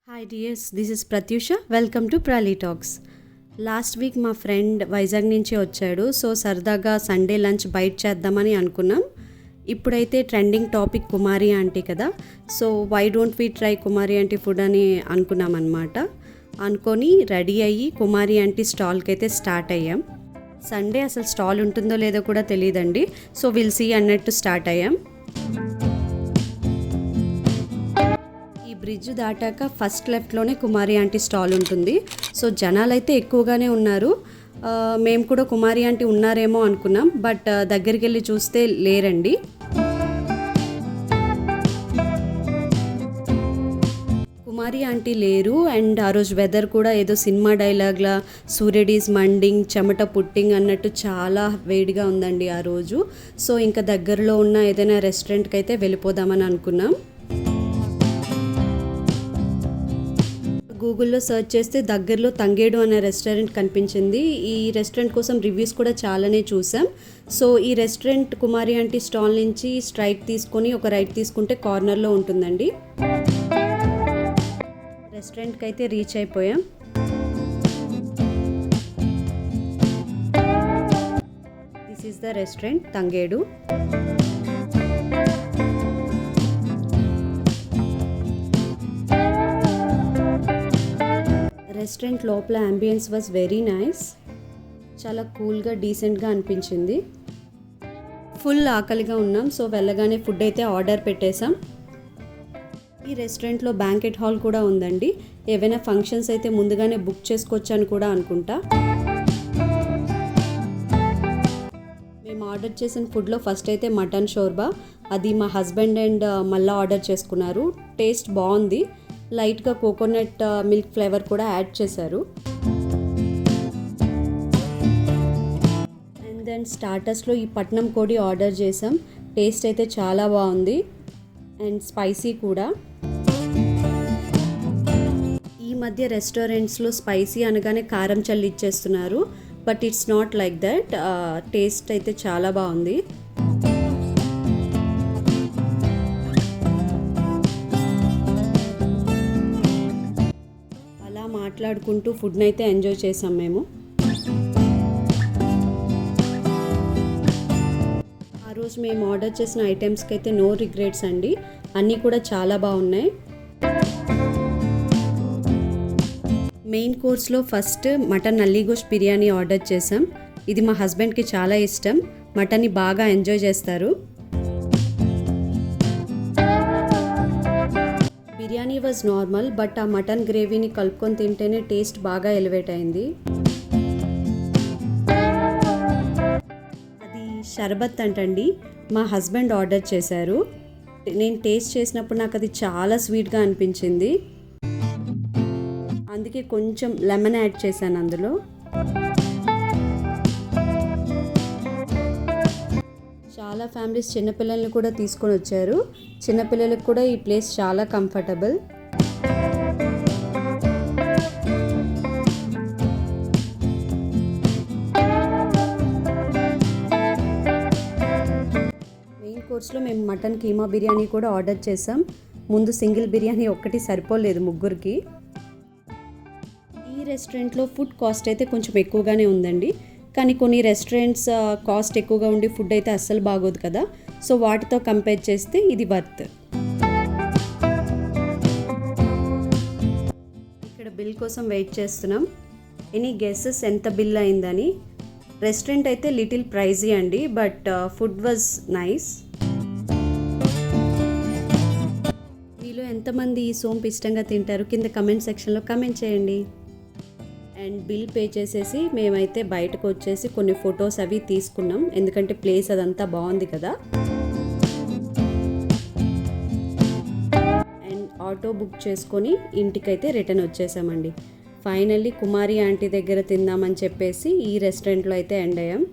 Hi dears, this is Prathyusha. Welcome to Prali talks. Last week మా friend Vizag నుంచి వచ్చాడు. So సరదాగా సండే లంచ్ బయట చేద్దామని అనుకున్నాం. ఇప్పుడైతే ట్రెండింగ్ టాపిక్ కుమారి ఆంటీ కదా. So why don't we try Kumari aunty food అని అనుకున్నాం అనమాట. అనుకొని రెడీ అయ్యి కుమారి ఆంటీ స్టాల్కి అయితే స్టార్ట్ అయ్యాం. సండే అసలు స్టాల్ ఉంటుందో లేదో కూడా తెలియదండి. సో విల్ సీ అన్నట్టు స్టార్ట్ అయ్యాం. బ్రిడ్జ్ దాటాక ఫస్ట్ లెఫ్ట్లోనే కుమారి ఆంటీ స్టాల్ ఉంటుంది. సో జనాలు అయితే ఎక్కువగానే ఉన్నారు. మేము కూడా కుమారి ఆంటీ ఉన్నారేమో అనుకున్నాం, బట్ దగ్గరికి వెళ్ళి చూస్తే లేరండి. కుమారి ఆంటీ లేరు. అండ్ ఆ రోజు వెదర్ కూడా ఏదో సినిమా డైలాగ్లా సూర్యడీస్ మండింగ్ చెమట పుట్టింగ్ అన్నట్టు చాలా వేడిగా ఉందండి ఆ రోజు. సో ఇంకా దగ్గరలో ఉన్న ఏదైనా రెస్టారెంట్కి అయితే వెళ్ళిపోదామని అనుకున్నాం. గూగుల్లో సెర్చ్ చేస్తే దగ్గరలో తంగేడు అనే రెస్టారెంట్ కనిపించింది. ఈ రెస్టారెంట్ కోసం రివ్యూస్ కూడా చాలానే చూసాం. సో ఈ రెస్టారెంట్ కుమారి ఆంటీ స్టాల్ నుంచి స్ట్రైట్ తీసుకొని ఒక రైట్ తీసుకుంటే కార్నర్లో ఉంటుందండి. రెస్టారెంట్కి అయితే రీచ్ అయిపోయాం. This is the restaurant Tangedu. Restaurant లోపల అంబియన్స్ వాజ్ వెరీ నైస్. చాలా కూల్గా డీసెంట్గా అనిపించింది. ఫుల్ ఆకలిగా ఉన్నాం. సో వెళ్ళగానే ఫుడ్ అయితే ఆర్డర్ పెట్టేశాం. ఈ రెస్టారెంట్లో బ్యాంకెట్ హాల్ కూడా ఉందండి. ఏవైనా ఫంక్షన్స్ అయితే ముందుగానే బుక్ చేసుకోవచ్చు అని కూడా అనుకుంటా. మేము ఆర్డర్ చేసిన ఫుడ్లో ఫస్ట్ అయితే మటన్ షోర్బా, అది మా హస్బెండ్ అండ్ మళ్ళీ ఆర్డర్ చేసుకున్నారు. టేస్ట్ బాగుంది. లైట్గా కోకోనట్ మిల్క్ ఫ్లేవర్ కూడా యాడ్ చేశారు. అండ్ దెన్ స్టార్టర్స్లో ఈ పట్నం కోడి ఆర్డర్ చేసాం. టేస్ట్ అయితే చాలా బాగుంది అండ్ స్పైసీ కూడా. ఈ మధ్య రెస్టారెంట్స్లో స్పైసీ అనగానే కారం చల్లి ఇచ్చేస్తున్నారు, but it's not like that. Taste అయితే చాలా బాగుంది. మాట్లాడుకుంటూ ఫుడ్ని అయితే ఎంజాయ్ చేసాం మేము. ఆ రోజు మేము ఆర్డర్ చేసిన ఐటమ్స్కి అయితే నో రిగ్రెట్స్ అండి. అన్నీ కూడా చాలా బాగున్నాయి. మెయిన్ కోర్స్లో first mutton nalli gosht biryani order చేసాం. ఇది మా హస్బెండ్కి చాలా ఇష్టం. మటన్ని బాగా ఎంజాయ్ చేస్తారు. బిర్యానీ వాజ్ నార్మల్, బట్ ఆ మటన్ గ్రేవీని కలుపుకొని తింటేనే టేస్ట్ బాగా ఎలివేట్ అయింది. అది షర్బత్ అంటండి. మా హస్బెండ్ ఆర్డర్ చేశారు. నేను టేస్ట్ చేసినప్పుడు నాకు అది చాలా స్వీట్గా అనిపించింది. అందుకే కొంచెం లెమన్ యాడ్ చేశాను అందులో. చాలా ఫ్యామిలీస్ చిన్నపిల్లల్ని కూడా తీసుకొని వచ్చారు. చిన్నపిల్లలకు కూడా ఈ ప్లేస్ చాలా కంఫర్టబుల్. మెయిన్ కోర్స్లో మేము మటన్ కీమా బిర్యానీ కూడా ఆర్డర్ చేసాం. ముందు సింగిల్ బిర్యానీ ఒక్కటి సరిపోలేదు ముగ్గురికి. ఈ రెస్టారెంట్లో ఫుడ్ కాస్ట్ అయితే కొంచెం ఎక్కువగానే ఉందండి. కానీ కొన్ని రెస్టారెంట్స్ కాస్ట్ ఎక్కువగా ఉండి ఫుడ్ అయితే అస్సలు బాగోదు కదా. సో వాటితో కంపేర్ చేస్తే ఇది వర్త్. ఇక్కడ బిల్ కోసం వెయిట్ చేస్తున్నాం. ఎనీ గెసెస్ ఎంత బిల్ అయిందని? రెస్టారెంట్ అయితే లిటిల్ ప్రైజీ అండి, బట్ ఫుడ్ వాజ్ నైస్. మీలో ఎంతమంది ఈ సోంపు ఇష్టంగా తింటారు? కింద కమెంట్ సెక్షన్లో కమెంట్ చేయండి. అండ్ బిల్ పే చేసేసి మేమైతే బయటకు వచ్చేసి కొన్ని ఫొటోస్ అవి తీసుకున్నాం. ఎందుకంటే ప్లేస్ అదంతా బాగుంది కదా. అండ్ ఆటో బుక్ చేసుకొని ఇంటికైతే రిటర్న్ వచ్చేసామండి. ఫైనల్లీ కుమారి ఆంటీ దగ్గర తిందామని చెప్పేసి ఈ రెస్టారెంట్లో అయితే ఎండ్ అయ్యాం.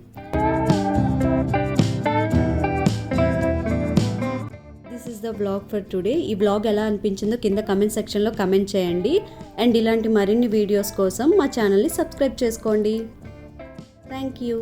This is the blog for today. ఈ బ్లాగ్ ఎలా అనిపించిందో కింద కమెంట్ సెక్షన్లో కమెంట్ చేయండి. అండ్ ఇలాంటి మరిన్ని వీడియోస్ కోసం మా ఛానల్ని సబ్స్క్రైబ్ చేసుకోండి. Thank you.